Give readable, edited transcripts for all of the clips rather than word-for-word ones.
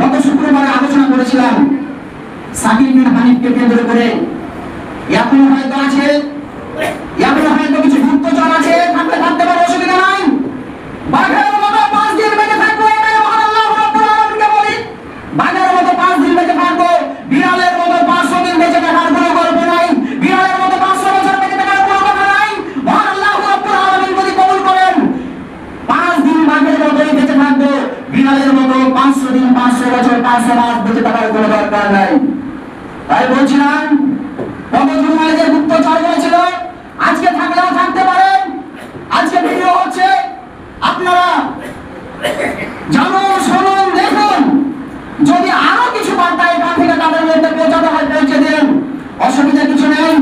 গত শুক্রবারে আলোচনা করেছিলাম সাকিব বিন হানিফকে কেন্দ্র করে এখনো হয়তো আছে, এখনো হয়তো কিছু গুপ্তচর আছে, থাকতে পারে, অসুবিধা নাই। বাঘের মতো 5 দিন বেঁচে থাকবো, এটাই মহান আল্লাহ রাব্বুল আলামিনকে বলি। বাঘের মতো 5 দিন বেঁচে থাকবো, বিড়ালের মতো 500 দিন বেঁচে থাকার কোনো গল্প নাই, বিড়ালের মতো 500 বছর বেঁচে থাকার কোনো কথা নাই। মহান আল্লাহ রাব্বুল আলামিন যদি কবুল করেন 5 দিন বাঘের মতোই বেঁচে থাকবো, বিড়ালের মতো 500 দিন 500 বছর 500 মাস বেঁচে থাকার কোনো দরকার নাই। তাই বলছিলাম কত জুমায় যে গুপ্তচর হয়েছিল, আজকে থাকলেও থাকতে পারেন। আজকে ভিডিও হচ্ছে, আপনারা জানুন, শুনুন, দেখুন। যদি আরো কিছু বার্তা এখান থেকে তাদের মধ্যে পৌঁছাতে হয় পৌঁছে দেন, অসুবিধা কিছু নেই।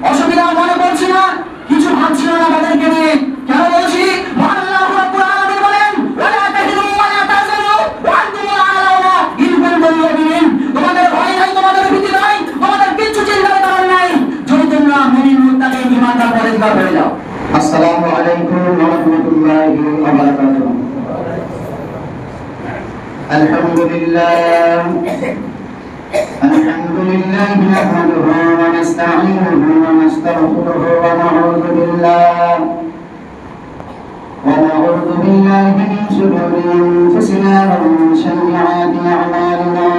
অসুবিধা মনে করছি না, কিছু ভাবছি না আমাদেরকে নিয়ে। কেন বলছি? মহান আল্লাহ রাব্বুল আলামিন বলেন, ওয়ালা তাহিনু ওয়ালা তাহজানু ওয়া আনতুমুল আ'লাউনা ইন কুনতুম মুমিনিন। তোমাদের ভয় নাই, তোমাদের ভীতি নাই, তোমাদের কিচ্ছু চিন্তার কারণ নাই যদি তোমরা মুমিন মুত্তাকিন ঈমানদার পরহেজগার হয়ে যাও। আসসালামু আলাইকুম ওয়া রাহমাতুল্লাহি ওয়া বারাকাতুহু। আলহামদুলিল্লাহ নাহমাদুহু ওয়া নাস্তাঈনুহু ওয়া নাস্তাগফিরুহু ওয়া নাউযু বিল্লাহি মিন শুরুরি আনফুসিনা ওয়া মিন সাইয়্যাতি আ'মালিনা।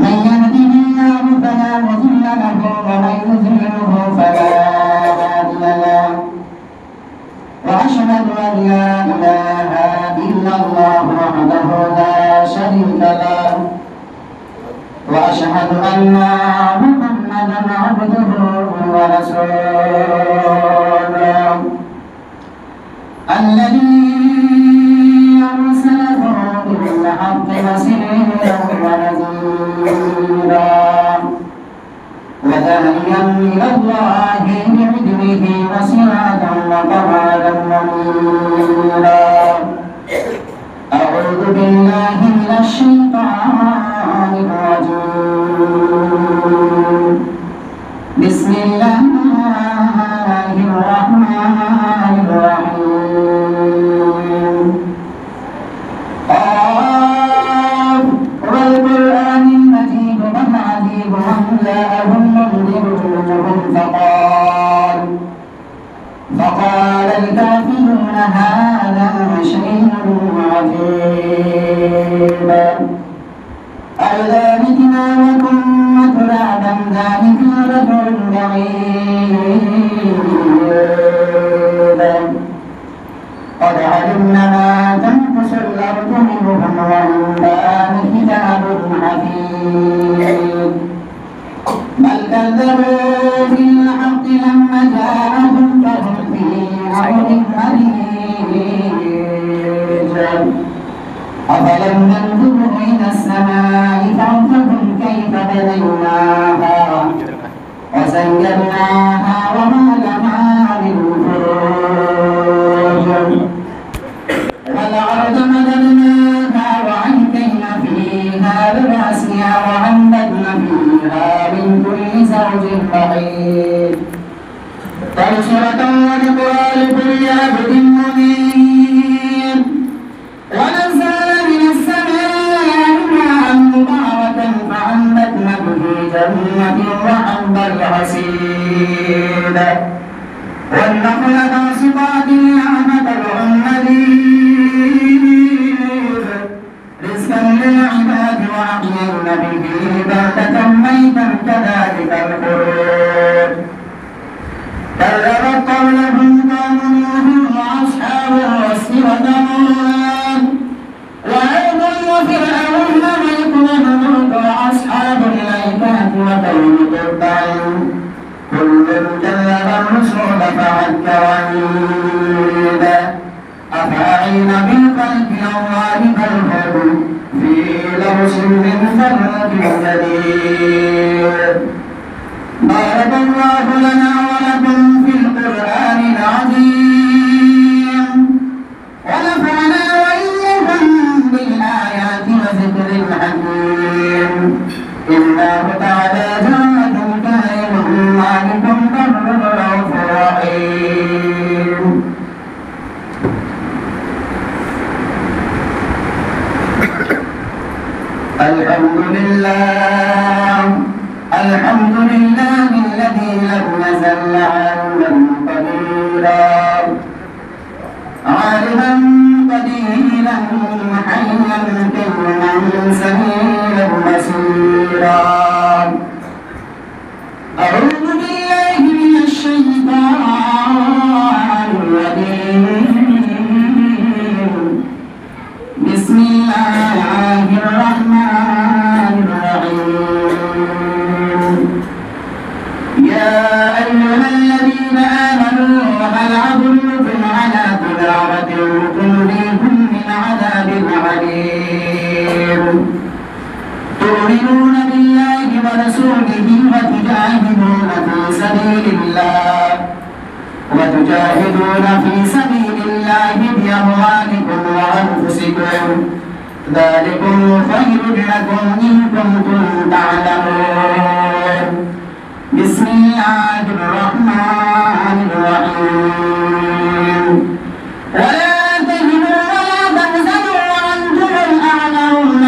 মান ইয়াহদিহিল্লাহু ফালা মুদিল্লা লাহু ওয়া মান yudlilhu ফালা হাদিya লাহু। وأشهد أن لا إله إلا الله وحده لا شريك له وأشهد أن محمدا عبده ورسوله الذي أرسله بالحق بشيرا ونذيرا وداعيا إلى الله بإذنه وسراجا وقمرا منيرا. أعوذ بالله من الشيطان الرجيم. بسم الله الرحمن الرحيم. قاف والقرآن المجيد بل عجيب أن جاءهم منذر منهم فقال الكافرون هذا شيء عجيب أإذا متنا وكنا ترابا ذلك رجل بعيد قد علمنا ما تنقص الأرض منهم وعندنا كتاب حفيظ بل كذبوا بالحق لما جاءهم فهم في أمر مريج أفلم ينظروا إلى السماء فوقهم كيف بنيناها وزيناها وما لها من فروج والأرض مددناها وألقينا فيها رواسي وأنبتنا فيها من كل زوج بهيج تبصرة وذكرى لكل عبد منيب ونزل من السماء ماء مباركا فأنبتنا به جنات وحب الحصيد والنخل باسقات لها طلع نضيد رزقا للعباد وأحيينا به بلدة ميتا كذلك الخروج كذبت قبلهم قوم نوح وأصحاب الرس وثمود وعاد وفرعون وإخوان وأصحاب الأيكة وقوم تبع كل كذب الرسل فعد وعنيد أفعين بالخلق الله فالهم في لبس من خلق جديد. بارك الله لنا ولكم في القرآن العظيم ونفعنا وإياكم بالآيات وذكر الحكيم. إنه تعالى جاد كريم مالكم بر رؤوف رحيم. الحمد لله الذي لم يزل عالما قديرا عالما قديرا حيا قيوما سميعا بصيرا أعوذ بالله من الشيطان الرجيم بسم الله الرحمن الرحيم يا أيها الذين آمنوا هل أدلكم على تجارة تنجيكم من عذاب أليم تؤمنون بالله ورسوله وتجاهدون في سبيل الله بأموالكم وأنفسكم ذلكم خير لكم إن كنتم تعلمون بسم الله الرحمن الرحيم ولا تهنوا ولا تحزنوا وأنتم الأعلون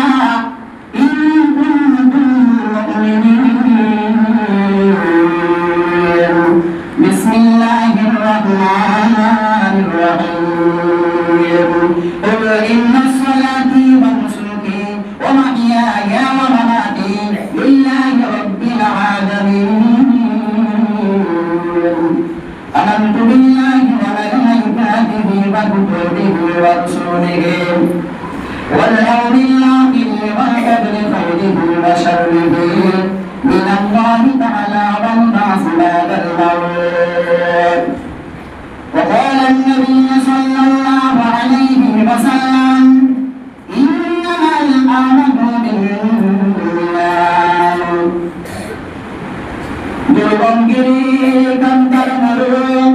إن كنتم مؤمنين بسم الله الرحمن الرحيم قل إن صلاتي ونسكي ومحياي ومماتي لله رب العالمين آمنت بالله وملائكته وكتبه ورسله واليوم الآخر وقدر خيره وشره من الله تعالى والبعث بعد الموت وقال النبي صلى الله عليه وسلم إنما الأعمال بالنيات দুর্গমগিরি কান্তার মরুম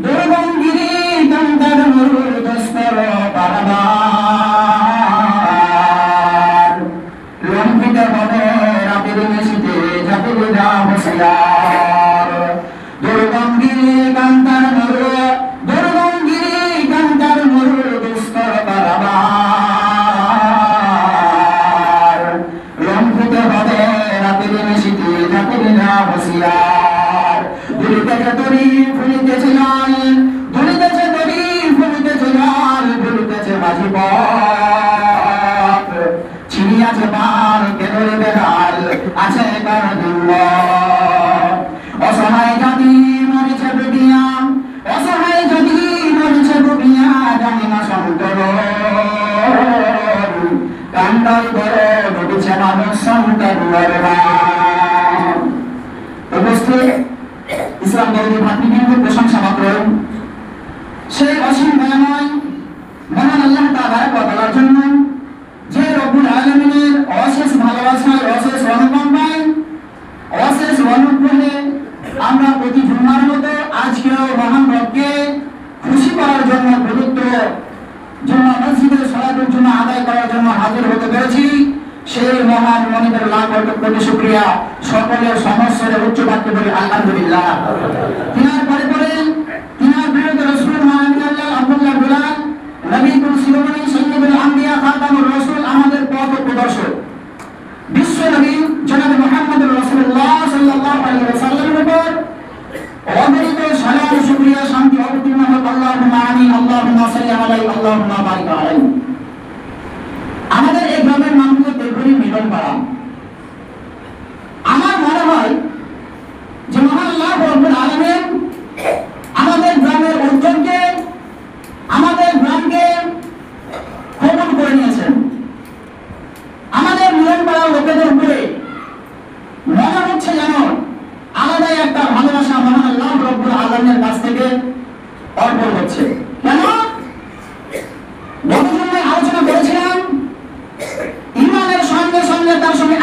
দুর্গমগিরি কান্তার মরু দস্তর পারাবার লঙ্ঘিত হবে রাতের মেশিতে ঝাঁপির যা হুঁশিয়ার দুর্গমগিরি কান্তার মরু দুর্গমগিরি কান্তার মরু দস্তর পারাবার লঙ্ঘিত হবে রাতের মেশিতে ঝাঁপির যা হুঁশিয়ার দুলিতেছে তরি ফুলিতেছে লাল দুলিতেছে তরি ফুলিতেছে লাল দুলিতেছে মাঝি পথ ছিড়িয়াছে পাল কেদরে বেড়াল আছে কার দিন অসহায় জাতি মরেছে ডুবিয়া অসহায় জাতি মরেছে ডুবিয়া জানি না সন্তর কান্ডল করে ডুবিছে মানুষ সন্তর উপস্থিত ইসলাম বিরোধী ভাতৃবৃন্দের প্রশংসা মাত্র সেই অসীম দয়াময় মহান আল্লাহ তাআলার জন্য যে রব্বুল আলামিনের অশেষ ভালোবাসায় অশেষ অনুকম্পায় অশেষ অনুগ্রহে আমরা প্রতি জুম্মার মতো আজকেও মহান রবকে খুশি করার জন্য পবিত্র জন্য মসজিদের সালাতের জন্য আদায় করার জন্য হাজির হতে পেরেছি সেই মহান মনিবের লাখ কোটি শুকরিয়া সকলের সমস্যার উচ্চ বাক্যে বলি আলহামদুলিল্লাহ তিনার পরে পরে তিনার প্রিয় রাসূল মুহাম্মদ আব্দুল্লাহ বিলাল নবী কুল শিরোমণি সৈয়দুল আম্বিয়া খাতামুর রাসূল আমাদের পথ প্রদর্শক বিশ্ব নবী জনাব মুহাম্মদুর রাসূলুল্লাহ সাল্লাল্লাহু আলাইহি ওয়াসাল্লামের উপর অগণিত সালাত শুকরিয়া শান্তি অবতীর্ণ হোক আল্লাহুম্মা আমিন আল্লাহুম্মা সাল্লি আলাইহি আল্লাহুম্মা বারিক আলাইহি আমাদের এই গ্রামের নাম হলো দেবপুরি মিলন পাড়া আমার মনে হয় যে মহান আল্লাহ রব্বুল আলামিন আমাদের গ্রামের উদ্যোগকে আমাদের গ্রামকে কবুল করে নিয়েছেন আমাদের মিলন পাড়ার লোকেদের উপরে মনে হচ্ছে যেন আলাদাই একটা ভালোবাসা মহান আল্লাহ রব্বুল আলামিনের কাছ থেকে অর্পণ হচ্ছে কেন গত জন্মে আলোচনা করেছিলাম ইমানের সঙ্গে সঙ্গে তার সঙ্গে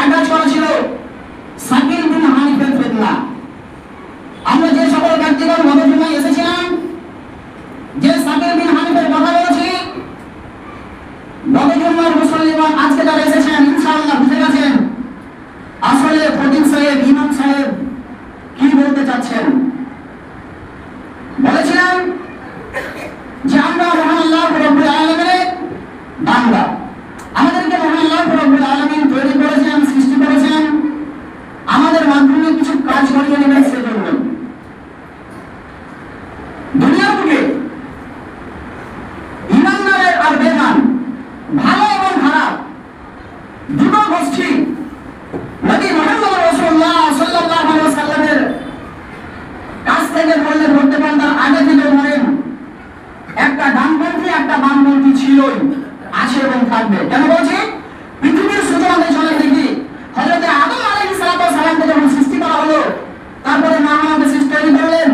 দুটো গোষ্ঠী নবী মুহাম্মদ রাসূলুল্লাহ সাল্লাল্লাহু আলাইহি ওয়াসাল্লামের কাছ থেকে বললে ধরতে পারেন, তার আগে থেকে ধরেন, একটা ডানপন্থী একটা বামপন্থী ছিলই, আছে এবং থাকবে। কেন বলছি? পৃথিবীর সূচনা চলে দেখি হযরত আদম আলাইহিস সালামকে যখন সৃষ্টি করা হলো, তারপরে মা আমাকে সৃষ্টি তৈরি করলেন।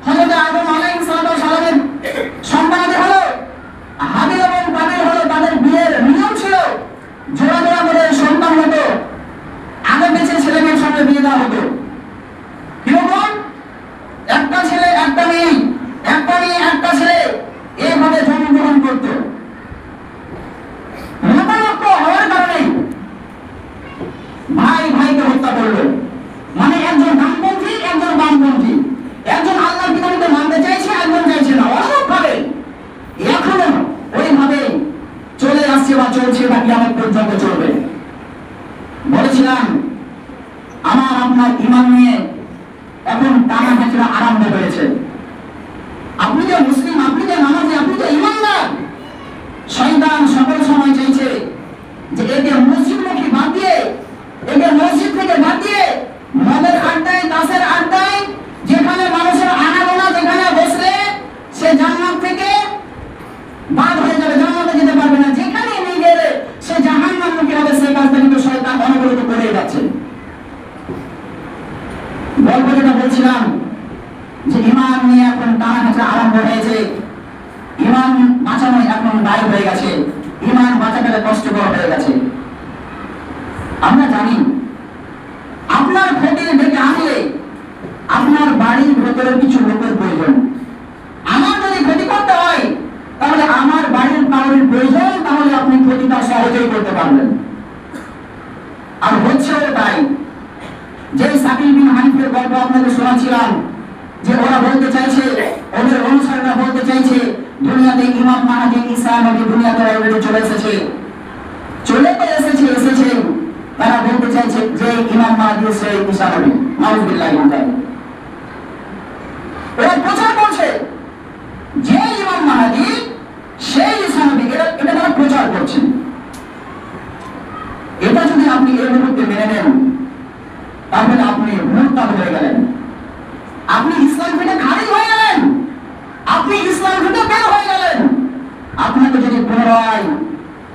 হযরত আদম আলাইহিস সালামের সন্তানাদি হলো হাবিল এবং কাবিল, হলো তাদের বিয়ের নিয়ম ছিল জোড়া জোড়া করে সন্তান হতো, আগে বেঁচে ছেলে মেয়ের সঙ্গে বিয়ে দেওয়া হতো। কিরকম? একটা ছেলে একটা মেয়ে, একটা মেয়ে একটা ছেলে, এইভাবে জন্মগ্রহণ করতো। মতানৈক্য হওয়ার কারণে ভাই ভাইকে হত্যা করলো। মানে একজন ডানপন্থী একজন বামপন্থী, একজন আল্লাহর বিধানকে মানতে চাইছে একজন চাইছে না, অন্যভাবে এখনো ওইভাবে চলে আসছে বা চলছে বা কিয়ামত পর্যন্ত চলবে। বলেছিলাম আমার আপনার ঈমান নিয়ে এখন টানা হেঁচড়া আরম্ভ হয়েছে। আপনি যে মুসলিম, আপনি যে নামাজি, আপনি যে ঈমানদার, শয়তান সকল সময় চাইছে যে একে মসজিদমুখী বাদ দিয়ে, একে মসজিদ থেকে বাদ দিয়ে মদের আড্ডায়, তাসের আড্ডায়, যেখানে মানুষের আনাগোনা, যেখানে বসলে সে জান্নাত থেকে বাদ হয়ে যাবে, জান্নাতে যেতে পারবে না, যেখানে নিয়ে গেলে সে জাহান্নামমুখী হবে, সেই কাজটা কিন্তু শয়তান অনবরত করেই যাচ্ছে। গল্প যেটা বলছিলাম যে ঈমান নিয়ে এখন টানা হেঁচড়া আরম্ভ হয়েছে, ঈমান বাঁচানো এখন দায় হয়ে গেছে, ঈমান বাঁচাতে কষ্টকর হয়ে গেছে। আমরা জানি আপনার ক্ষতি ডেকে আনলে আপনার বাড়ির ভেতরে কিছু লোকের প্রয়োজন। আমার যদি ক্ষতি করতে হয় তাহলে আমার বাড়ির কারোর প্রয়োজন, তাহলে আপনি ক্ষতিটা সহজেই করতে পারবেন। আর হচ্ছেও তাই। যে সাকিব বিন হানিফের গল্প আপনাদের শোনাচ্ছিলাম, যে ওরা বলতে চাইছে, ওদের অনুসারীরা বলতে চাইছে দুনিয়াতে ইমাম মাহদী ঈসা নবী দুনিয়াতে অলরেডি চলে এসেছে, তারা বলতে চাইছে যে ইমাম মাহদী সেই ঈসা নবী, নাউযুবিল্লাহি মিন যালিক। ওরা প্রচার করছে যে ইমাম মাহদী সেই ঈসা নবী, এটা তারা প্রচার করছে। এটা যদি আপনি এই মুহূর্তে মেনে নেন তাহলে আপনি মুরতাদ হয়ে গেলেন, আপনি ইসলাম থেকে খারিজ হয়ে গেলেন, আপনি ইসলাম থেকে বের হয়ে গেলেন। আপনাকে যদি পুনরায়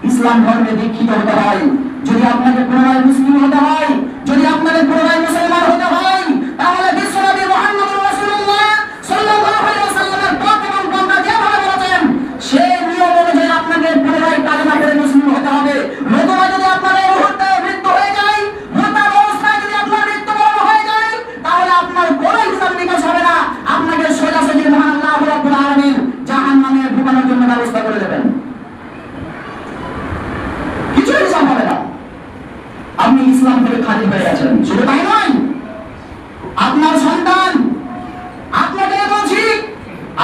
ইসলাম ধর্মে দীক্ষিত হতে হয়, যদি আপনাকে পুনরায় মুসলিম হতে হয়, যদি আপনাকে পুনরায় মুসলমান হতে হয়, তাহলে বিশ্বনবী মুহাম্মদুর রাসূলুল্লাহ সাল্লাল্লাহু আলাইহি ওয়াসাল্লামের পথ এবং পন্থা যেভাবে বলেছেন সেই নিয়ম অনুযায়ী আপনাকে পুনরায় কালেমা পড়ে মুসলিম হতে হবে। নতুবা যদি আপনার এই মুহূর্তে মৃত্যু হয়ে যায়, মুরতাদ অবস্থায় যদি আপনার মৃত্যুবরণ হয়ে যায়, তাহলে আপনার কোনো হিসাব নিকাশ হবে না, আপনাকে সোজাসুজি মহান আল্লাহ রাব্বুল আলামিন জাহান্নামে ঢোকানোর জন্য ব্যবস্থা করে দেবেন, কিছু হিসাব হবে না। আপনি ইসলাম থেকে খারিজ হয়ে গেছেন। শুধু তাই নয়, আপনার সন্তান, আপনাকে বলছি,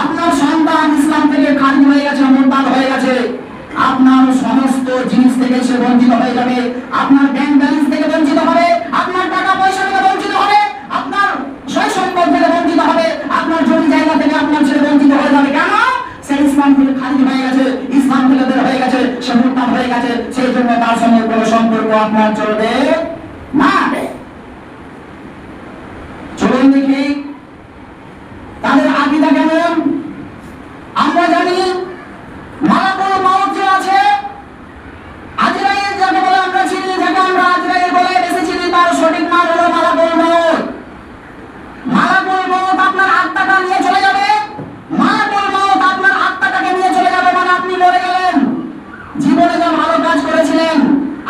আপনার সন্তান ইসলাম থেকে খারিজ হয়ে গেছে, মুরতাদ হয়ে গেছে, আপনার সমস্ত জিনিস থেকে সে বঞ্চিত হয়ে যাবে, আপনার ব্যাংক ব্যালেন্স থেকে বঞ্চিত হবে, আপনার টাকা পয়সা থেকে বঞ্চিত হবে, আপনার সয় সম্পদ থেকে বঞ্চিত হবে, আপনার জমি জায়গা থেকে আপনার ছেলে বঞ্চিত হয়ে যাবে। কেন? সে ইসলাম থেকে খারিজ হয়ে গেছে, ইসলাম থেকে বের হয়ে গেছে, সে মুরতাদ হয়ে গেছে, সেই জন্য তার সঙ্গে কোনো সম্পর্ক আপনার চলবে না। চলুন দেখি তাদের আকীদা কেমন। আমরা জানি মালাকুল মউত যে আছে, আজরাইল যাকে বলে আমরা চিনি, যাকে আমরা আজরাইল বলে বেশি চিনি, তার সঠিক নাম হলো মালাকুল মউত। মালাকুল মউত আপনার আত্মাটা নিয়ে চলে যাবে, মালাকুল মউত আপনার আত্মাটাকে নিয়ে চলে যাবে। মানে আপনি মরে গেলেন, জীবনে যা ভালো কাজ করেছিলেন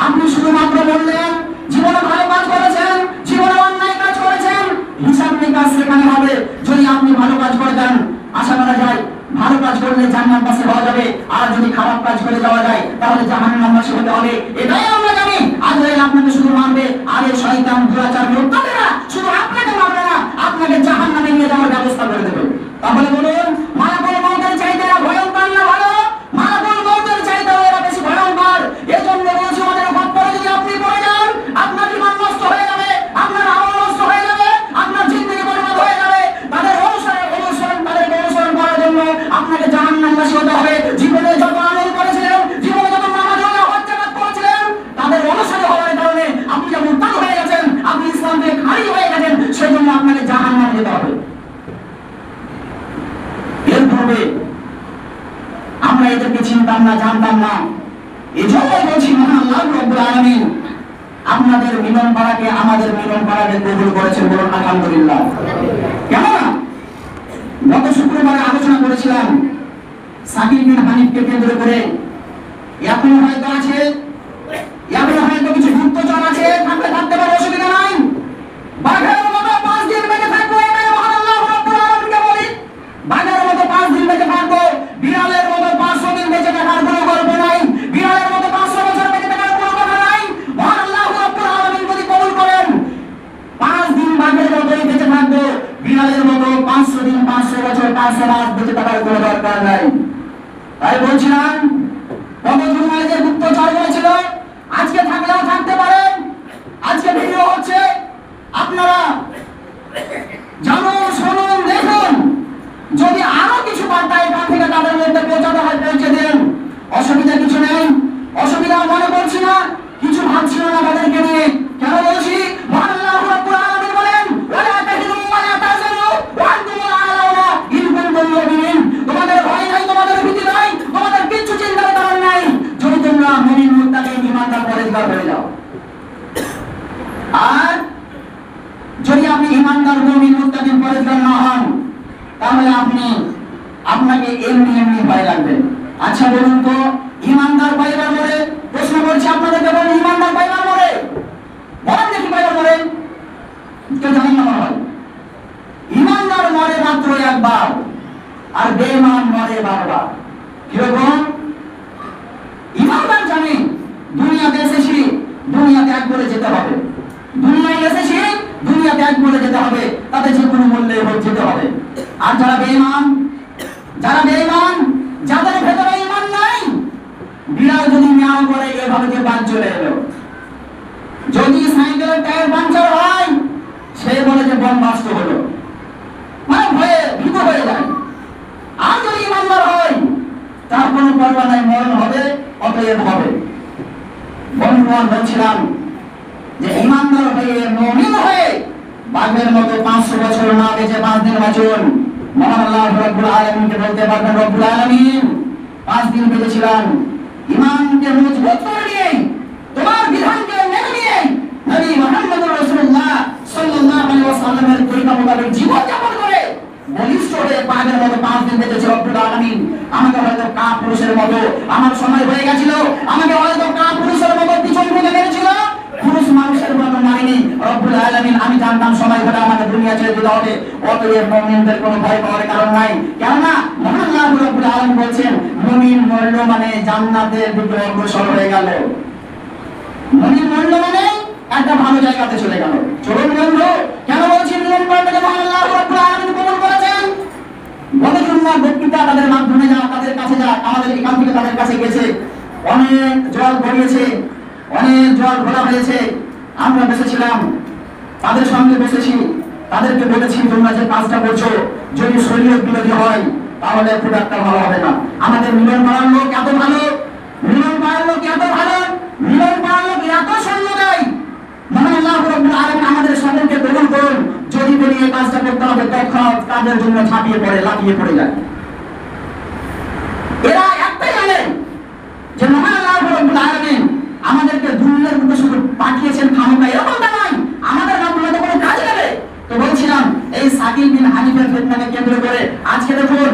আপনি শুধুমাত্র বললেন, জীবনে ভালো কাজ করেছেন, জীবনে অন্যায় কাজ করেছেন, হিসাব নিকাশ সেখানে হবে। যদি আপনি ভালো কাজ করে দেন, আশা করা যায় ভালো কাজ করলে জান্নাতবাসী হওয়া যাবে, আর যদি খারাপ কাজ করে যাওয়া যায় তাহলে জাহান্নামবাসী হতে হবে। এটাই আমরা জানি। আজরাইল আপনাকে শুধু মারবে, আর এই শয়তান দুরাচার মুরতাদেরা শুধু আপনাকে মারবে না, আপনাকে জাহান্নামে নিয়ে যাওয়ার ব্যবস্থা করে দেবে। তাহলে বলুন, মালাকুল মউতের চাইতে এরা ভয়ঙ্কর না ভালো? মালাকুল মউতের চাইতে এরা বেশি ভয়ঙ্কর। এজন্য বলছি, ওদের খপ্পরে যদি আপনি পড়ে যান, আপনার জীবন নষ্ট হয়ে যাবে, আপনার আমল নষ্ট হয়ে যাবে, আপনার জিন্দেগি বরবাদ হয়ে যাবে। তাদের তাদেরকে অনুসরণ করার জন্য আপনাকে জাহান্নামবাসী হতে হবে। জীবনে যত আমল করেছিলেন, জীবনে যত নামাজ রোজা হজ যাকাত করেছিলেন, তাদের আপনাদের মিলন পাড়াকে আমাদের মিলন পাড়াকে কবুল করেছেন, বলুন আলহামদুলিল্লাহ। কেননা গত শুক্রবারে আলোচনা করেছিলাম সাকিব বিন হানিফকে কেন্দ্র করে এখনো হয়তো আছে, এখনো হয়তো কিছু গুপ্তচর আছে, থাকতে পারে, অসুবিধা নাই। বাঘের মতো 5 দিন বেঁচে থাকবো, এটাই মহান আল্লাহ রাব্বুল আলামিনকে বলি। বাঘের মতো 5 দিন বেঁচে থাকবো, বিড়ালের মতো 500 দিন বেঁচে থাকার কোনো গল্প নাই, বিড়ালের মতো 500 বছর বেঁচে থাকার কোনো কথা নাই। মহান আল্লাহ রাব্বুল আলামিন যদি কবুল করেন 5 দিন বাঘের মতোই বেঁচে থাকবো, বিড়ালের মতো 500 দিন 500 বছর 500 মাস বেঁচে থাকার কোনো দরকার নাই। তাই বলছিলাম গত জুমায় যে গুপ্তচর বলেছিল আজকে থাকলেও থাকতে পারেন, আজকে ভিডিও হচ্ছে, আপনারা জানুন, শুনুন, দেখুন। যদি আরো কিছু বার্তা এখান থেকে তাদের মধ্যে পৌঁছাতে হয় পৌঁছে দেন, অসুবিধা কিছু নেই, অসুবিধা মনে করছি না, কিছু ভাবছি না তাদেরকে নিয়ে। কেন বলছি? মহান আল্লাহ রাব্বুল আলামিন বলেন ওয়ালা তাহিনু ওয়ালা তাহজানু ওয়া আনতুমুল আ'লাউনা ইন কুনতুম মুমিনিন। তোমাদের ভয় নাই, তোমাদের ভীতি নাই, তোমাদের কিচ্ছু চিন্তার কারণ নাই যদি তোমরা মুমিন মুত্তাকি ঈমানদার পরেজগার হয়ে যাও। আর যদি আপনি ঈমানদার মুমিন মুত্তাকি পরেজগার না হন তাহলে আপনাকে এমনি ভয় লাগবে। আচ্ছা বলুন তো, ঈমানদার পাইবার মরে, প্রশ্ন করছি আপনাদেরকে, বলুন ঈমানদার পাইবার মরে, বলেন দেখি পাইবার মরে কেউ জানেন না? হয় ঈমানদার মরে মাত্র একবার, আর বেঈমান মরে বারবার। কিরকম? ঈমানদার জানে দুনিয়াতে এসেছি, দুনিয়াতে এক করে যেতে হবে, দুনিয়ায় এসেছি, দুনিয়াতে এক করে যেতে হবে, তাতে যে কোনো মূল্যে যেতে হবে। আর যারা বেঈমান, যাদের ভেতরে ঈমান নাই, বিড়াল যদি মিয়াও করে এভাবে যে বাদ চলে এলো, যদি সাইকেলের টায়ার পাংচার হয় সে বলে যে বোমবাস্ট হলো, মানে ভয়ে ভীত হয়ে যায়। আর যদি ঈমানদার হয় তার কোনো পরোয়া নাই, মরণ হবে, অতএব হবে। বন্ধুগণ, বলছিলাম যে ঈমানদার হয়ে, মুমিন হয়ে বাঘের মতো 500 বছর না বেঁচে 5 দিন বাঁচুন। মহান আল্লাহ রাব্বুল আলামিনকে বলতে পারবেন, রব্বুল আলামিন 5 দিন বেঁচেছিলাম, ঈমানকে মজবুত করে নিয়ে, তোমার বিধানকে মেনে নিয়ে নবী মুহাম্মদুর রাসূলুল্লাহ সাল্লাল্লাহু আলাইহি ওয়াসাল্লামের তরিকা মোতাবেক জীবন যাপন করে বলিষ্ঠ হয়ে বাঘের মতো 5 দিন বেঁচেছে রব্বুল আলামিন। আমাকে হয়তো কাপুরুষের মতো আমার সময় হয়ে গেছিল, আমাকে হয়তো কাপুরুষের মতো পিছন থেকে মেরেছিল, পুরুষ মানুষের মতো মারিনি রব্বুল আলামিন। আমি জানতাম সময় হলে আমাকে দুনিয়া ছেড়ে দিতে হবে, অতএব মুমিনদের কোনো ভয় পাওয়ার কারণ নাই। কেননা মহান আল্লাহ রাব্বুল আলামিন বলছেন মুমিন মরল মানে জান্নাতের দিকে অগ্রসর হয়ে গেল, মুমিন মরল মানে একটা ভালো জায়গাতে চলে গেল। চলুন বন্ধু, কেন বলছি মিলন পাড়াকে মহান আল্লাহ রাব্বুল আলামিন কবুল করেছেন? গত জুমার বক্তৃতা তাদের মাধ্যমে তাদের কাছে আমাদের এখান থেকে তাদের কাছে গেছে, অনেক জল গড়িয়েছে, অনেক জল ঘোলা হয়েছে। আমরা বসেছিলাম, তাদের সঙ্গে বসেছি, তাদেরকে বলেছি তোমরা যে কাজটা করছো যদি শরীয়ত বিরোধী হয় তাহলে খুব একটা ভালো হবে না। আমাদের মিলন পাড়ার লোক এত ভালো, মিলন পাড়ার লোক এত ভালো, মিলন পাড়ার লোক এত সৈন্য দেয়। মহান আল্লাহ রাব্বুল আলামিন আমাদের সকলকে কবুল করুন। যদি বলি এই কাজটা করতে হবে তৎক্ষণাৎ কাজের জন্য ঝাঁপিয়ে পড়ে, লাফিয়ে পড়ে যায়। এরা একটাই জানে যে মহান আল্লাহ রাব্বুল আলামিন আমাদেরকে দুনিয়ার মধ্যে শুধু পাঠিয়েছেন খামোখা, এরকমটা নয়, আমাদের মাধ্যমে কোনো কাজ নেবে। তো বলছিলাম এই সাকিব বিন হানিফের ফিতনাকে কেন্দ্র করে আজকে দেখুন,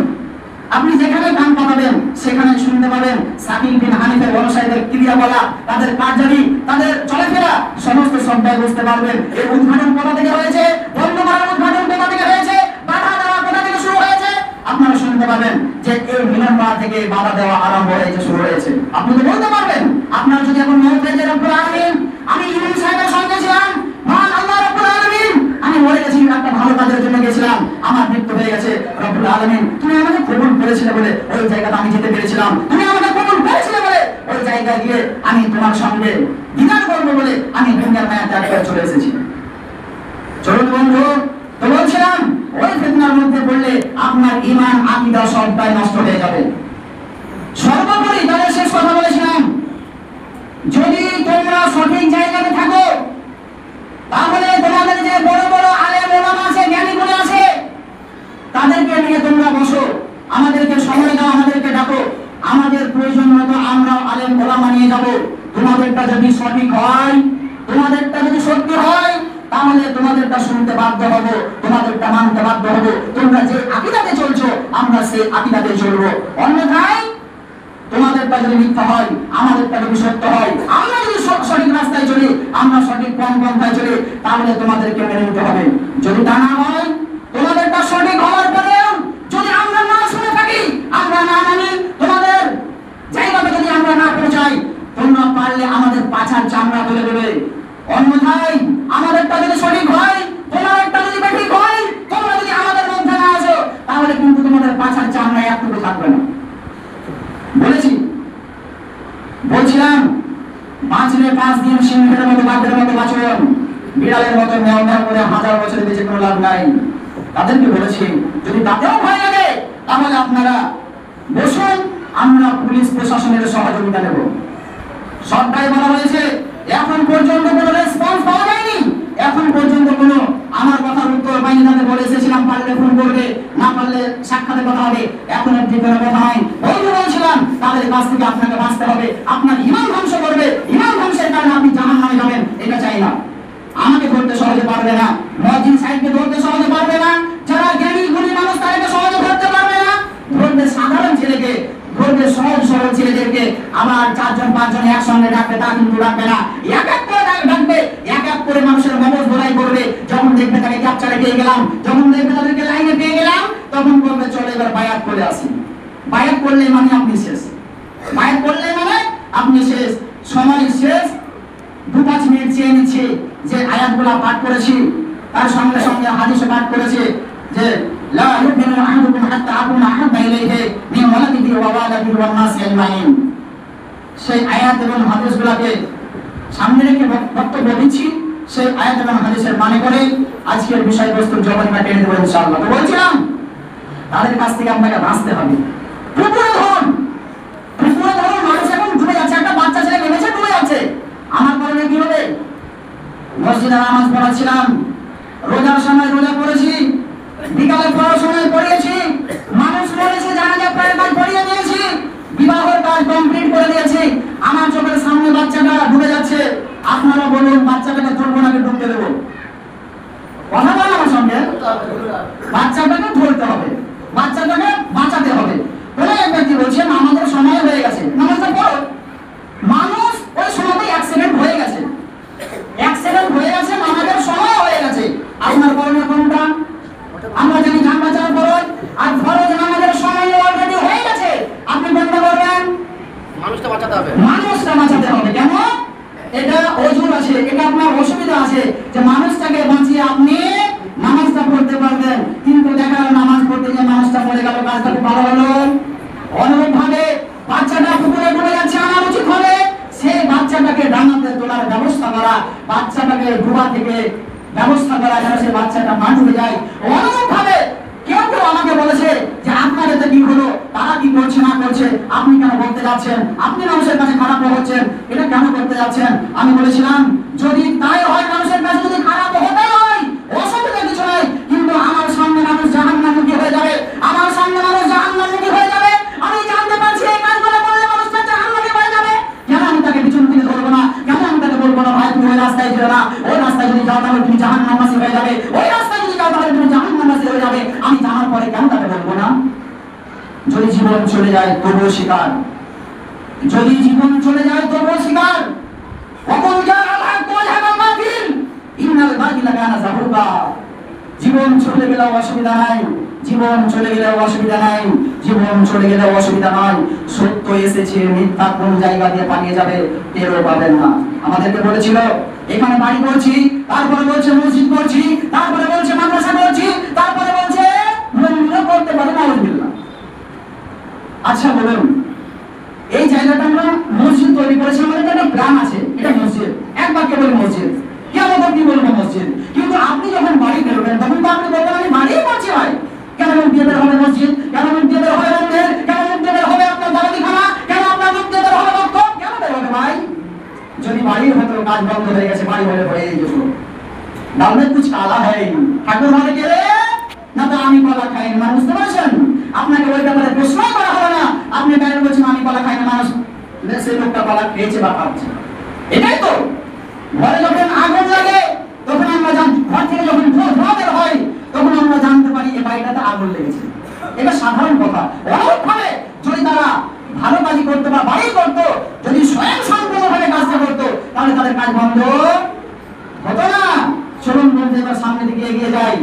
আপনি যেখানে কান পাবেন সেখানে শুনতে পাবেন সাকিব বিন হানিফের অনুসারীদের ক্রিয়াকলাপ, তাদের কার্যাবলী, তাদের চলাফেরা, সমস্ত সবটাই বুঝতে পারবেন। এই উদ্ঘাটন কোথা থেকে হয়েছে, বন্ধ করার উদ্ঘাটন কোথা থেকে হয়েছে, বাধা দেওয়া কোথা থেকে শুরু হয়েছে, আপনারা শুনতে পাবেন যে এই মিলন পাড়া থেকে বাধা দেওয়া আরম্ভ হয়েছে, শুরু হয়েছে। আপনি তো বলতে পারবেন, আপনার যদি এখন মনে হয় যে রব্বুল আলামিন আমি ইমাম সাহেবের সঙ্গে ছিলাম, মহান আল্লাহ রব্বুল আলামিন আমি মরে গেছি, একটা ভালো কাজের জন্য গেছিলাম, আমার মৃত্যু হয়ে গেছে, রব্বুল আলামিন তুমি আমাকে কবুল করেছিলে বলে ওই জায়গাটা আমি যেতে পেরেছিলাম, তুমি আমাকে কবুল করেছিলে বলে ওই জায়গায় গিয়ে আমি তোমার সঙ্গে দিদার করবো বলে আমি দুনিয়ার মায়া ত্যাগ করে চলে এসেছি। চলুন বন্ধু, তো বলছিলাম ওই ফিতনার মধ্যে পড়লে আপনার ঈমান আকীদা সবটাই নষ্ট হয়ে যাবে। সর্বোপরি তাদের শেষ কথা বলেছিলাম, যদি তোমরা সঠিক জায়গাতে থাকো তাহলে তোমাদের যে বড় বড় আলেম ওলামা আছে, জ্ঞানী গুণী আছে, তাদেরকে নিয়ে তোমরা বসো, আমাদেরকে সময় দাও, আমাদেরকে ডাকো, আমাদের প্রয়োজন মতো আমরা আলেম ওলামা নিয়ে যাব। তোমাদেরটা যদি সঠিক হয় তোমাদেরটা যদি সত্যি হয় তাহলে তোমাদেরটা শুনতে বাধ্য হব, তোমাদেরটা মানতে বাধ্য হব। তোমরা যে আকীদাতে চলছো আমরা সেই আকীদাতে চলবো। অন্যথায় তোমাদেরটা যদি মিথ্যা হয়, আমাদেরটা যদি সত্য হয়, আমরা যদি সঠিক রাস্তায় চলি, আমরা সঠিক পন্থায় চলি, তাহলে তোমাদেরকে মেনে নিতে হবে। যদি তা না হয়, তোমাদেরটা সঠিক হওয়ার পরেও যদি আমরা না শুনে থাকি, আমরা না মানি, তোমাদের জায়গাতে যদি আমরা না পৌঁছাই, তোমরা পারলে আমাদের পাছার চামড়া তুলে দেবে। অন্যথায় আমাদেরটা যদি সঠিক হয়, তোমাদেরটা যদি বেঠিক হয়, তোমরা যদি আমাদের মধ্যে না আসো, তাহলে কিন্তু তোমাদের পাছার চামড়া একটুকু থাকবে না। বলছিলাম বাঁচলে 5 দিন সিংহের মতো বাঘের মতো বাঁচুন, বিড়ালের মতো মেও মেও করে 1000 বছর বেঁচে কোনো লাভ নাই। তাদেরকে বলেছি যদি তাতেও ভয় লাগে তাহলে আপনারা বসুন, আমরা পুলিশ প্রশাসনের সহযোগিতা নেব। সবটাই বলা হয়েছে, এখন পর্যন্ত কোনো রেসপন্স পাওয়া যায়নি। এখন পর্যন্ত কোনো আমার কথার উত্তর পাইনি। তাদের বলে এসেছিলাম পারলে ফোন করবে, না পারলে সাক্ষাতে কথা হবে, এখন অব্দি কোনো কথা নাই। ওই যে বলছিলাম তাদের কাছ থেকে আপনাকে বাঁচতে হবে, আপনার ঈমান ধ্বংস করবে, ঈমান ধ্বংসের কারণে আপনি জাহান্নামে যাবেন, এটা চাই না। আমাকে ধরতে সহজে পারবে না, মুয়াজ্জিন সাহেবকে ধরতে সহজে পারবে না, যারা জ্ঞানী গুণী মানুষ তাদেরকে সহজে ধরতে পারবে না। ধরবে সাধারণ ছেলেকে, ধরবে সহজ সরল ছেলেদেরকে। আবার 4 জন 5 জন একসঙ্গে ডাকবে, তা কিন্তু ডাকবে না, এক এক করে ডাকবে, এক এক করে মানুষের মগজ ধরাই করবে। যখন দেখবে তাকে ক্যাপচারে পেয়ে গেলাম, যখন দেখবে তাদেরকে লাইনে পেয়ে গেলাম, তখন বলবে চলে এবার বায়াত করে আসি। বায়াত করলে মানে আপনি শেষ, বায়াত করলে মানে আপনি শেষ, সময় শেষ। 2-5 মিনিট চেয়ে নিচ্ছে যে আয়াতগুলো পাঠ করেছি, তার সঙ্গে সঙ্গে হাদিসও পাঠ করেছে যে লা ইউমিনু আহাদুকুম হাত্তা আকুনা আহাব্বা ইলাইহি মিন ওয়ালাদিহি ওয়া ওয়ালাদিহি ওয়ান নাসি আজমাইন। সেই আয়াত এবং হাদিসগুলোকে সামনে রেখে বক্তব্য দিচ্ছি, সেই আয়াত এবং হাদিসের মানে করে আজকের বিষয়বস্তুর জবানটা টেনে দেবো ইনশাআল্লাহ। তো বলছিলাম তাদের কাছ থেকে আপনাকে বাঁচতে হবে। পুকুরে ধরুন, মানুষ এখন ডুবে যাচ্ছে, একটা বাচ্চা ছেলে নেমেছে ডুবে যাচ্ছে, আমার কারণে কি হবে? মসজিদে নামাজ পড়াচ্ছিলাম, রোজার সময় রোজা পড়েছি, বিকালে পড়াশোনায় পড়িয়েছি, মানুষ মরেছে জানাজা প্রায় কাজ পড়িয়ে দিয়েছি, বিবাহের কাজ কমপ্লিট করে দিয়েছি। আমার চোখের সামনে বাচ্চাটা ডুবে যাচ্ছে, আপনারা বলুন বাচ্চাটাকে তুলবো নাকি ডুবতে দেবো? কথা বল আমার সঙ্গে। বাচ্চাটাকে ধরতে হবে, বাচ্চাটাকে বাঁচাতে হবে। বলে এক ব্যক্তি বলছেন আমাদের সময় হয়ে গেছে, নামাজটা পড়ো। মানুষ ওই সময়তে অ্যাক্সিডেন্ট হয়ে গেছে, আমাদের সময় হয়ে গেছে। আপনার করণীয় কোনটা? আমরা জানি জান বাঁচানোর ফরজ, আর ফরজ আমাদের সময় অলরেডি হয়ে গেছে। আপনি কোনটা করবেন? মানুষটা বাঁচাতে হবে, মানুষটা বাঁচাতে হবে। কেন? এটা ওজুর আছে, এটা আপনার অসুবিধা আছে যে মানুষটাকে বাঁচিয়ে আপনি নামাজটা পড়তে পারবেন, কিন্তু দেখা গেল নামাজ পড়তে গিয়ে মানুষটা পড়ে গেল, কাজটা খুব ভালো হলো। অনুরূপ ভাবে বাচ্চাটা পুকুরে ডুবে যাচ্ছে, আমার উচিত হবে সেই বাচ্চাটাকে ডাঙাতে তোলার ব্যবস্থা করা, বাচ্চাটাকে ডুবা থেকে ব্যবস্থা করা যেন সে বাচ্চাটা না ডুবে যায়। অনুরূপ ভাবে কেউ কেউ আমাকে বলেছে যে আপনার এতে কি হলো, তারা কি করছে না করছে, আপনি কেন বলতে যাচ্ছেন, আপনি মানুষের কাছে খারাপ হচ্ছেন, এটা কেন করতে যাচ্ছেন? আমি বলেছিলাম যদি তাই হয়, মানুষের কাছে যদি খারাপ হতে হয় অসুবিধা কিছু নাই, কিন্তু আমার সামনে মানুষ জাহান্নামমুখী হয়ে যাবে, আমার সামনে মানুষ জাহান্নামমুখী হয়ে যাবে। আমি জানতে পারছি এই কাজগুলো করলে মানুষটা জাহান্নামে হয়ে যাবে। কেন আমি তাকে পিছন থেকে ধরবো না? কেন আমি তাকে বলবো না ভাই তুমি ওই রাস্তায় যেও না, ওই রাস্তায় যদি যাও তাহলে তুমি জাহান্নামবাসী হয়ে যাবে, ওই রাস্তায় যদি যাও তাহলে তুমি জাহান্নামবাসী হয়ে যাবে? আমি জানার পরে কেন তাকে বলবো না? যদি জীবন চলে যায় তবুও স্বীকার, যদি জীবন চলে যায় তবুও স্বীকার। জীবন চলে গেলেও অসুবিধা নাই, জীবন চলে গেলেও অসুবিধা নাই, জীবন চলে গেলেও অসুবিধা নাই। সত্য এসেছে, মিথ্যা কোন জায়গা দিয়ে পালিয়ে যাবে টেরও পাবেন না। আমাদেরকে বলেছিল এখানে বাড়ি করছি, তারপরে বলছে মসজিদ করছি, তারপরে বলছে মাদ্রাসা করছি, তারপরে বলছে মন্দিরও করতে পারে না। আচ্ছা বলুন, এই জায়গাটা আমরা মসজিদ তৈরি করেছি, আমাদের একটা গ্রাম আছে, এটা মসজিদ, একবার কে বলি মসজিদ, কেমন কি বলবো মসজিদ। কিন্তু আপনি যখন বাড়ি ফেরবেন তখন তো আপনি বলবেন আমি বাড়িই করছি ভাই, কেন মুখ দিয়ে বের হবে মসজিদ, কেন মুখ দিয়ে বের হবে মন্দির, কেন মুখ দিয়ে বের হবে আপনার দালালিখানা, কেন আপনার মুখ দিয়ে বের হবে বক্তব্য, কেন বের হবে ভাই? যদি বাড়ির হতো কাজ বন্ধ হয়ে গেছে, বাড়ি হলে হয়ে যেত। দাল মে কুছ কালা হ্যায়, ঠাকুর ঘরে গেলে না তো আমি কলা খাই না, বুঝতে পারছেন? আপনাকে ওই ব্যাপারে প্রশ্নই করা হবে না, আপনি বাইরে বলছেন আমি কলা খাই না, মানুষ সে লোকটা কলা খেয়েছে বা খাচ্ছে, এটাই তো। ঘরে যখন আমাদের কাজ বন্ধ হতো না। চলুন বন্ধু এবার সামনের দিকে এগিয়ে যাই।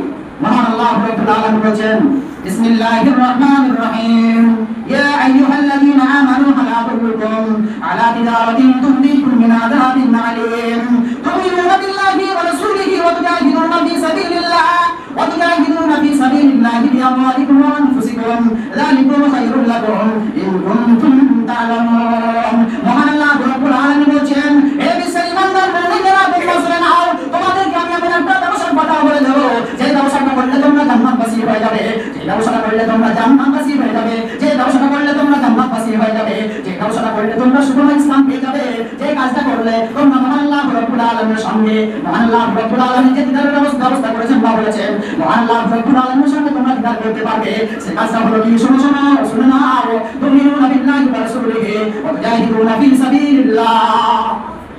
মহান আল্লাহ রাব্বুল আলামিন বলেন, বিসমিল্লাহির রাহমানির রহিম, ইয়া আইয়ুহাল্লাযীনা আমানু হাল আদুল্লুকুম আলা তিজারাতিন তুনজিকুম মিন আযাবিন আলীম তু'মিনুনা বিল্লাহি ওয়া রাসূলিহি ওয়া তুজাহিদুনা ফী সাবিলিল্লাহ ওয়া তুজাহিদুনা ফী সাবিলিল্লাহি বিআমওয়ালিকুম ওয়া আনফুসিকুম যালিকুম খায়রুল লাকুম ইন কুনতুম তা'লামুন। মহান আল্লাহ রাব্বুল আলামিন বলেন, হে বিশ্বাসী বান্দারা মুমিনেরা তোমরা শুনে নাও, তোমাদেরকে আমি এমন একটা ব্যবসার কথা বলে দেব, যে ব্যবসাটা করলে তোমরা জান্নাতবাসী হয়ে যাবে, যে ব্যবসাটা করলে তোমরা জান্নাতবাসী হয়ে যাবে, যে ব্যবসাটা করলে তোমরা জান্নাতবাসী হয়ে যাবে, যে ব্যবসাটা করলে তোমরা সুবর্ণ ইসলাম পেয়ে যাবে, যে কাজটা করলে তোমরা মহান আল্লাহ রাব্বুল আলামিনের সঙ্গে, মহান আল্লাহ রাব্বুল আলামিন যে দিদারের ব্যবস্থা করেছেন বা বলেছেন, মহান আল্লাহ রাব্বুল আলামিনের সঙ্গে তোমরা দিদার করতে পারবে। সে কাজটা হলো কি? শুনে নাও, তুমিনুনা বিল্লাহি ওয়া রাসূলিহি ওয়া তুজাহিদুনা ফী সাবিলিল্লাহ।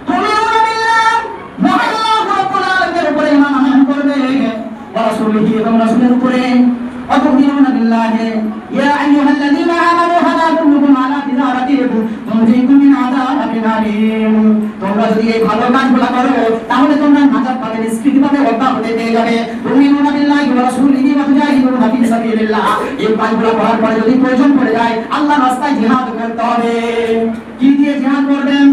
তুমিনুনা বিল্লাহ, মহান আল্লাহ রাব্বুল আলামিনের উপরে ঈমান আনয়ন করবে, ওয়া রাসূলিহি এবং রাসূলের উপরে, ওয়া তুমিনুনা বিল্লাহি ইয়া আইয়ুহাল্লাযীনা আমানু হাল আদুল্লুকুম আলা তিজারাতিন তুনজিকুম মিন আযাবিন আলীম। তোমরা যদি এই ভালো কাজগুলো করো তাহলে তোমরা নাজাত পাবে, নিষ্কৃতি পাবে, অব্যাহতি পেয়ে যাবে। তুমিনুনা বিল্লাহি ওয়া রাসূলিহি ওয়া তুজাহিদুনা ফী সাবিলিল্লাহ। এই কাজগুলো করার পরে যদি প্রয়োজন পড়ে যায় আল্লাহর রাস্তায় জিহাদ করতে হবে। কি দিয়ে জিহাদ করবেন?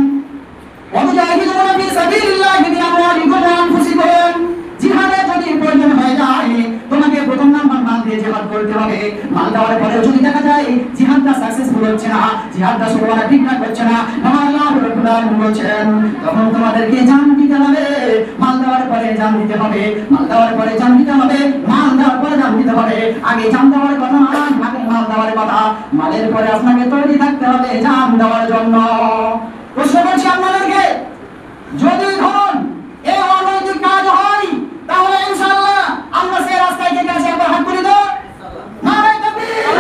ওয়া তুজাহিদুনা ফী সাবিলিল্লাহি বিআমওয়ালিকুম ওয়া আনফুসিকুম। জিহাদে যদি প্রয়োজন হয়ে যায় তোমাকে প্রথম নাম্বার মাল দিয়ে জিহাদ করতে হবে। মাল দেওয়ার পরে যদি দেখা যায় জিহাদটা সাকসেসফুল হচ্ছে না, জিহাদটা শুরুটা ঠিকঠাক হচ্ছে না, আল্লাহ রাব্বুল আলামিন বলেন তখন তোমাদেরকে জান দিতে হবে। মাল দেওয়ার পরে জান দিতে হবে, মাল দেওয়ার পরে জান দিতে হবে, মাল দেওয়ার পরে জান দিতে হবে। আগে জান দেওয়ার কথা না, আগে মাল দেওয়ার কথা। মালের পরে আপনাকে তৈরি থাকতে হবে জান দেওয়ার জন্য। প্রশ্ন করছি আপনাদেরকে, যদি ধরুন এই অনৈতিক কাজ হয় তাহলে ইনশাআল্লাহ আমরা সেই রাস্তায় থেকে আসি, একবার হাত তুলে দাও, নারায়ে তাকবীর,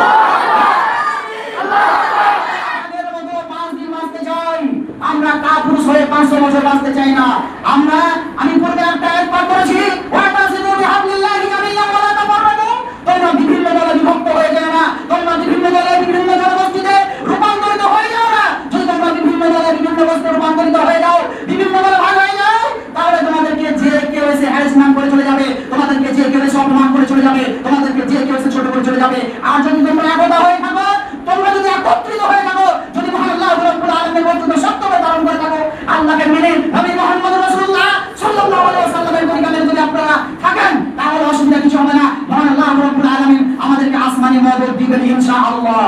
আল্লাহু আকবার। আগের মতো 5 দিন বাঁচতে চাই আমরা, কাপুরুষ হয়ে 500 বছর বাঁচতে চাই না আমরা। আমি পূর্বে একটা আয়াত পাঠ করেছি, ওয়া তাসিমু বিহাবলিল্লাহি জামিআন ওয়া লা তাফাররাকু। তোমরা বিভিন্ন দলে বিভক্ত হয়ে যাও না, তোমরা বিভিন্ন দলে বিভিন্ন জনগোষ্ঠীতে রূপান্তরিত হয়ে যাও না। যদি তোমরা বিভিন্ন দলে বিভিন্ন গোষ্ঠীতে রূপান্তরিত হয়ে যাও, বিভিন্ন দলে ভাগ হয়ে যাও, তাহলে তোমাদেরকে যে কেউ এসে হ্যারাসমেন্ট করে চলে যাবে, তোমাদেরকে যে কেউ এসে অপমান করে চলে যাবে, তোমাদেরকে যে কেউ এসে ছোট করে চলে যাবে। আর যদি তোমরা একতা হয়ে থাকো, তোমরা যদি একত্রিত হয়ে থাকো, যদি মহান আল্লাহ রাব্বুল আলামিনের বক্তব্য সত্যভাবে পালন করে থাকো, আল্লাহকে মেনে নবী মুহাম্মদ রাসূলুল্লাহ সাল্লাল্লাহু আলাইহি ওয়াসাল্লামের পরিকালে যদি আপনারা থাকেন তাহলে অসুবিধা কিছু হবে না। মহান আল্লাহ রাব্বুল আলামিন আমাদেরকে আসমানি মদদ দিবেন ইনশাআল্লাহ।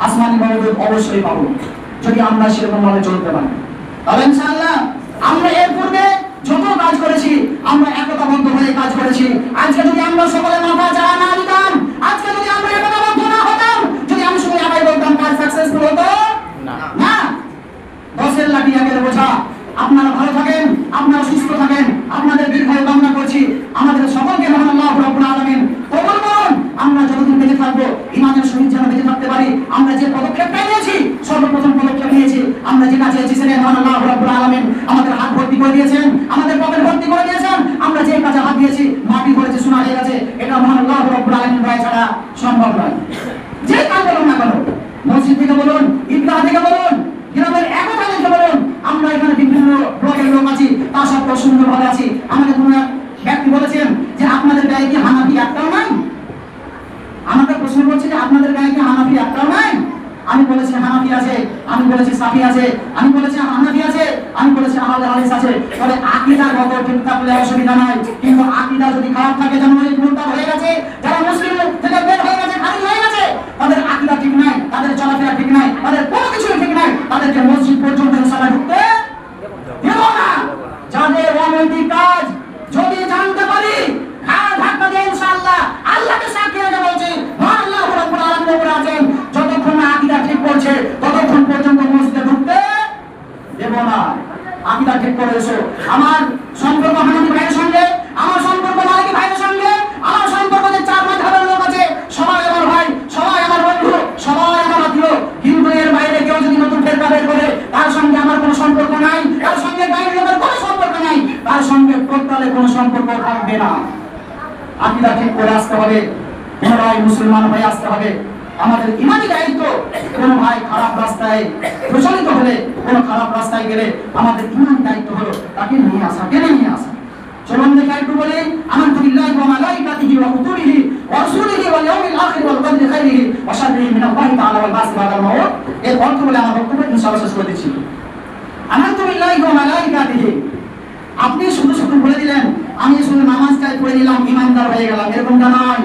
আসমানি মদদ অবশ্যই পাবো যদি আমরা সেরকম ভাবে চলতে পারি। তবে ইনশাআল্লাহ আমরা এর পূর্বে যত কাজ করেছি আমরা একতাবদ্ধ হয়ে কাজ করেছি। আজকে যদি আমরা সকলে মাথা চাড়া না দিতাম, আজকে যদি আমরা একতাবদ্ধ না হতাম, যদি আমি শুধু একাই বলতাম, কাজ সাকসেসফুল হতো না। 10-এর লাঠি একের বোঝা। আপনারা ভালো থাকেন, আপনারা সুস্থ থাকেন, আপনাদের দীর্ঘায়ু কামনা করছি। আমাদের সকলকে মহান আল্লাহ রাব্বুল আলামিন কবুল করুন। আমরা যতদিন বেঁচে থাকবো ইমানের সহিত যেন বেঁচে থাকতে পারি। আমরা যে পদক্ষেপটা নিয়েছি, সর্বপ্রথম পদক্ষেপ নিয়েছি, আমরা যেটা চেয়েছি সেটা মহান আল্লাহ রাব্বুল আলামিন আমাদের হাত ভর্তি করে দিয়েছেন, আমাদের পকেট ভর্তি করে দিয়েছেন। আমরা যে কাজে হাত দিয়েছি মাটি করেছে, সোনা হয়ে গেছে। এটা মহান আল্লাহ রাব্বুল আলামিন দয়া ছাড়া সম্ভব নয়। যে কাজ বলুন না কেন, মসজিদ থেকে বলুন, ঈদগাহ থেকে বলুন, গ্রামের একতা থেকে বলুন, আমরা এখানে বিভিন্ন ব্লকের লোক আছি, তা সত্ত্বেও সুন্দরভাবে আছি। আমাদের কোনো ব্যক্তি বলেছেন যে আপনাদের গায়ে কি হানাফি একটাও নাই? আমাকে প্রশ্ন করছে যে আপনাদের গায়ে কি হানাফি একটাও নাই? আমি বলেছি হানাফি আছে, আমি বলেছি সাফি আছে, আমি বলেছি হানাফি আছে, আমি বলেছি আহলে হাদিস আছে। তবে আকীদার মতো ঠিক থাকলে অসুবিধা নাই, কিন্তু আকীদা যদি খারাপ থাকে, যেমন এই মুরতাদ হয়ে গেছে, যারা মুসলিম থেকে বের হয়ে গেছে, খারিজ হয়ে গেছে, তাদের আকীদা ঠিক নাই, তাদের চলাফেরা ঠিক নাই, তাদের কোনো কিছু ঠিক নাই, তাদেরকে মসজিদ পর্যন্ত ইনশাআল্লাহ ঢুকতে দেব না। যাদের অনৈতিক কাজ যদি জানতে পারি, ঘাড় ধাক্কা দিয়ে ইনশাআল্লাহ আল্লাহকে সাক্ষী রেখে বলছি, মহান আল্লাহ রাব্বুল আলামিন উপরে আছেন, যতক্ষণ না আকীদা ঠিক করছে ততক্ষণ পর্যন্ত মসজিদে ঢুকতে দেব না। আকীদা ঠিক করে এসো। আমার সম্পর্ক হানাফি ভাইয়ের সঙ্গে, আমার সম্পর্ক মালিকি ভাইয়ের সঙ্গে, আমার সম্পর্ক যে 4 মাযহাবের লোক আছে, সবাই আমার ভাই, সবাই আমার বন্ধু, সবাই আমার আত্মীয়। কিন্তু এর বাইরে কেউ যদি নতুন ফেরকা বের করে, তার সঙ্গে আমার কোনো সম্পর্ক নাই, তার সঙ্গে গায়ের লোকের কোনো সম্পর্ক নাই, তার সঙ্গে টোটালে কোনো সম্পর্ক থাকবে না। আকীদা ঠিক করে আসতে হবে, পুনরায় মুসলমান হয়ে আসতে হবে। আমাদের ইমানি দায়িত্ব, কোন ভাই খারাপ রাস্তায় প্রচলিত হলে, কোন খারাপ রাস্তায় গেলে আমাদের ইমান দায়িত্ব হলো তাকে নিয়ে আসা, টেনে নিয়ে আসা। চলুন দেখা একটু বলি, আমানতু বিল্লাহি ওয়া মালাইকাতিহি ওয়া কুতুবিহি ওয়া রাসূলিহি ওয়াল ইয়াউমিল আখির ওয়াল কদরি খাইরিহি ওয়া শাররিহি মিনাল্লাহি তাআলা ওয়াল বাসি বাদাল মাউত। এর অর্থ বলে আমার বক্তব্য ইনশাআল্লাহ শেষ করে দিচ্ছি। আমানতু বিল্লাহি ওয়া মালাইকাতিহি, আপনি শুধু শুধু বলে দিলেন আমি শুধু নামাজটাই পড়ে নিলাম ইমানদার হয়ে গেলাম, এরকমটা নয়।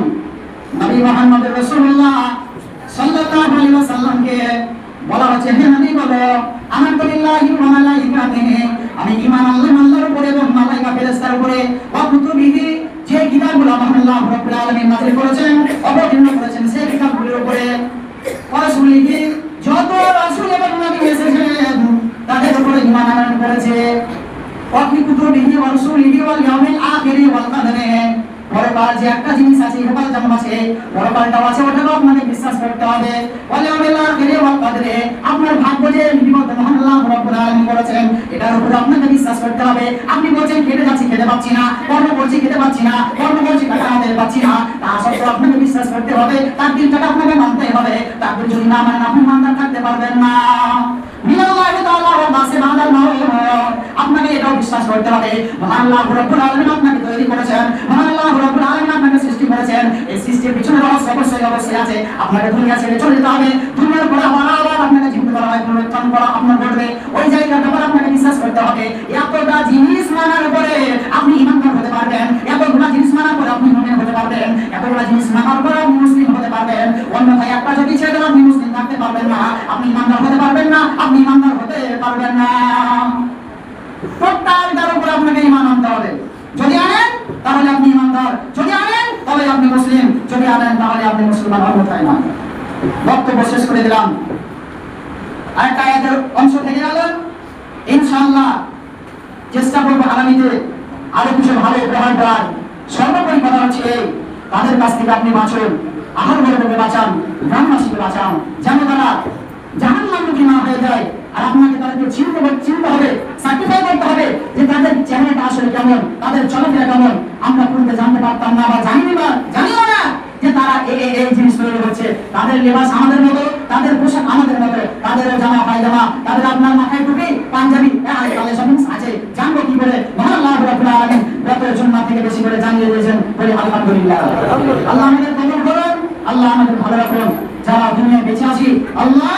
নবী মুহাম্মদ রাসূলুল্লাহ সাল্লাল্লাহু আলাইহি ওয়াসাল্লামকে বলা হচ্ছে, হে নবী বলো আমানতু বিল্লাহি ওয়া মালাইকাতিহি, আমি ঈমান আল্লাহর উপরে এবং মালায়েকা ফেরেশতার উপরে, ওয়া কুতুবিহি, যে কিতাবগুলো আল্লাহ রাব্বুল আলামিন নাযিল করেছেন অবতীর্ণ করেছেন সেই কিতাবগুলোর উপরে, ওয়া রাসূলিহি, যত রাসূল এবং নবী এসেছেন তাদের উপরে ঈমান আনয়ন করেছে, ওয়া কুতুবিহি ওয়া রাসূলিহি ওয়াল ইয়াউমিল আখির ওয়াল কদরি, পরকাল যে একটা জিনিস আছে, ইহকাল যেমন আছে পরকালটাও আছে, ওটাও আপনাকে বিশ্বাস করতে হবে। ওয়াল ইয়াউমিল আখির ওয়াল কদরি, আপনার ভাগ্য যে বিপদ মহান আল্লাহ রাব্বুল আলামিন করেছেন এটার উপর আপনাকে বিশ্বাস করতে হবে। আপনি বলছেন খেতে যাচ্ছি খেতে পাচ্ছি না, কর্ম করছি খেতে পাচ্ছি না, কর্ম করছি টাকা হাতে পাচ্ছি না, তা সত্ত্বেও আপনাকে বিশ্বাস করতে হবে, তাকদীরটাকে আপনাকে মানতে হবে। তাকদীর যদি না মানেন আপনি ইমানদার থাকতে পারবেন না। মিনাল্লাহি তাআলা ওয়া বাসি বাদাল মাউত, আপনাকে এটাও বিশ্বাস করতে হবে মহান আল্লাহ রাব্বুল আলামিন আপনাকে তৈরি করেছেন, মহান আল্লাহ রাব্বুল আলামিন আপনাকে সৃষ্টি করেছেন। এই সৃষ্টির পিছনে রহস্য অবশ্যই আছে। আপনাকে দুনিয়া ছেড়ে চলে যেতে হবে, দুনিয়ার পরে আবার আপনাকে জীবিত করা হয়, পুনরুত্থান করা আপনার ঘটবে, ওই জায়গাটার উপর আপনাকে বিশ্বাস করতে হবে। এতটা জিনিস মানার পরে আপনি ইমানদার হতে পারবেন, এতগুলা জিনিস মানার পরে আপনি মুমিন হতে পারবেন, এতগুলা জিনিস মানার পরে আপনি মুসলিম হতে পারবেন। অন্যথায় একটা যদি ছেড়ে দেন আপনি মুসলিম থাকতে পারবেন না, আপনি ইমানদার হতে পারবেন না, আপনি ইমানদার হতে পারবেন না। প্রত্যেকটার উপর আপনাকে ঈমান আনতে হবে। যদি আনেন তাহলে আপনি ইমানদার, যদি আনেন তাহলে আপনি মুসলিম, যদি আনেন তাহলে আপনি মুসলমান, অন্যথায় না। বক্তব্য শেষ করে দিলাম। আরেকটা আয়াতের অংশ থেকে গেল, ইনশাআল্লাহ চেষ্টা করবো আগামীতে আরো কিছু ভালো উপহার দেওয়ার। সর্বোপরি কথা হচ্ছে এই, তাদের কাছ থেকে আপনি বাঁচুন, আহার বর্গকে বাঁচান, গ্রামবাসীকে বাঁচান, যেন তারা জাহান্নামমুখী না হয়ে যায়। আর আপনাকে তাদেরকে চিনতে হবে, সার্টিফাই করতে হবে যে তাদের চেহারাটা আসলে কেমন, তাদের চলাফেরা কেমন। আমরা পূর্বে জানতে পারতাম না বা জানিও না যে তারা এই জিনিস তৈরি হচ্ছে। তাদের লেবাস আমাদের মতো, তাদের পোশাক আমাদের মতো, তাদের জামা পায়জামা, তাদের আপনার মাথায় টুপি পাঞ্জাবি তাহলে সব জিনিস আছে। জানবো কি করে? মহান আল্লাহ রাব্বুল আলামিন রাতের জন্য থেকে বেশি করে জানিয়ে দিয়েছেন, বলি আলহামদুলিল্লাহ। আল্লাহ আমাদের কবুল করুন, আল্লাহ আমাদের ভালো রাখুন। যারা দুনিয়ায় বেঁচে আছি আল্লাহ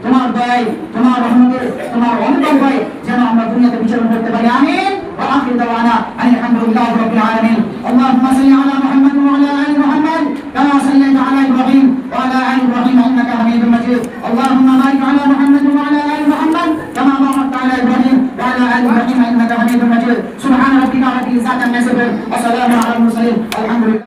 তোমার দয়ায়, তোমার রহমতে, তোমার অনুকম্পায় যেন আমরা দুনিয়াতে বিচরণ করতে পারি। আমিন। ওয়া আখিরু দাওয়ানা আলহামদুলিল্লাহি রাব্বিল আলামিন। আল্লাহুম্মা সাল্লি আলা